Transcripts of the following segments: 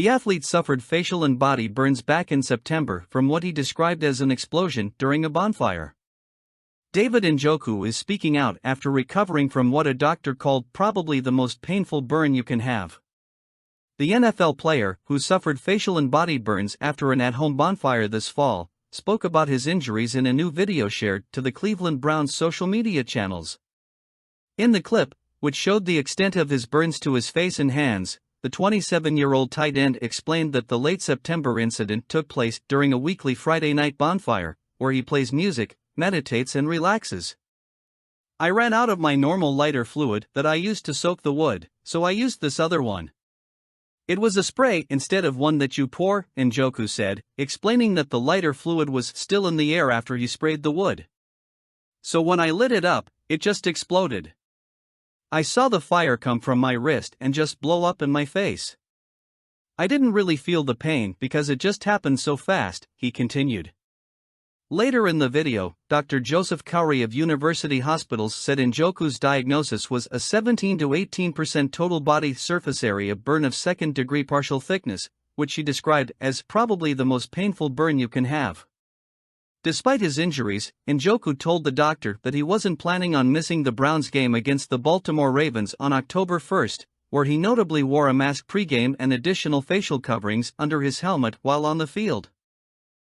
The athlete suffered facial and body burns back in September from what he described as an explosion during a bonfire. David Njoku is speaking out after recovering from what a doctor called probably the most painful burn you can have. The NFL player, who suffered facial and body burns after an at-home bonfire this fall, spoke about his injuries in a new video shared to the Cleveland Browns social media channels. In the clip, which showed the extent of his burns to his face and hands, the 27-year-old tight end explained that the late September incident took place during a weekly Friday night bonfire, where he plays music, meditates and relaxes. "I ran out of my normal lighter fluid that I used to soak the wood, so I used this other one. It was a spray instead of one that you pour," Njoku said, explaining that the lighter fluid was still in the air after he sprayed the wood. "So when I lit it up, it just exploded. I saw the fire come from my wrist and just blow up in my face. I didn't really feel the pain because it just happened so fast," he continued. Later in the video, Dr. Joseph Cowrie of University Hospitals said Njoku's diagnosis was a 17 to 18% total body surface area burn of second-degree partial thickness, which she described as probably the most painful burn you can have. Despite his injuries, Njoku told the doctor that he wasn't planning on missing the Browns game against the Baltimore Ravens on October 1, where he notably wore a mask pregame and additional facial coverings under his helmet while on the field.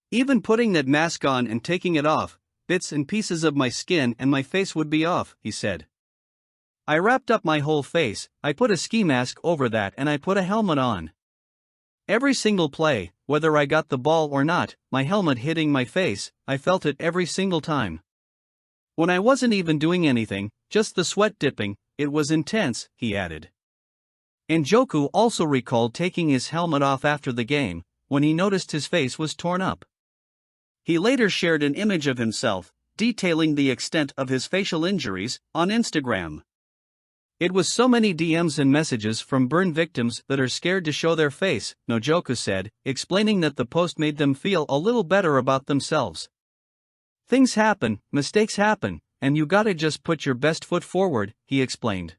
"Even putting that mask on and taking it off, bits and pieces of my skin and my face would be off," he said. "I wrapped up my whole face, I put a ski mask over that and I put a helmet on. Every single play, whether I got the ball or not, my helmet hitting my face, I felt it every single time. When I wasn't even doing anything, just the sweat dipping, it was intense," he added. Njoku also recalled taking his helmet off after the game, when he noticed his face was torn up. He later shared an image of himself, detailing the extent of his facial injuries, on Instagram. "It was so many DMs and messages from burn victims that are scared to show their face," Njoku said, explaining that the post made them feel a little better about themselves. "Things happen, mistakes happen, and you gotta just put your best foot forward," he explained.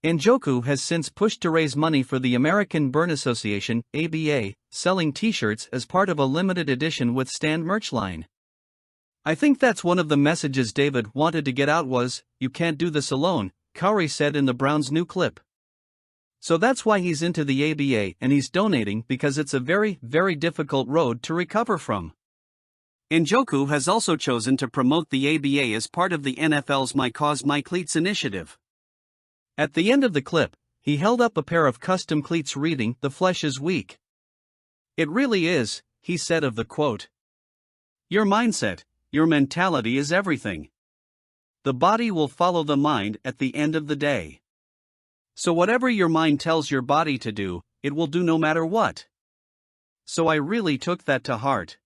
Njoku has since pushed to raise money for the American Burn Association, ABA, selling t-shirts as part of a limited edition with Stand merch line. "I think that's one of the messages David wanted to get out was, you can't do this alone," Cowrie said in the Browns' new clip. "So that's why he's into the ABA and he's donating because it's a very, very difficult road to recover from." Njoku has also chosen to promote the ABA as part of the NFL's My Cause My Cleats initiative. At the end of the clip, he held up a pair of custom cleats reading, "The flesh is weak. It really is," he said of the quote. "Your mindset, your mentality is everything. The body will follow the mind at the end of the day. So whatever your mind tells your body to do, it will do no matter what. So I really took that to heart."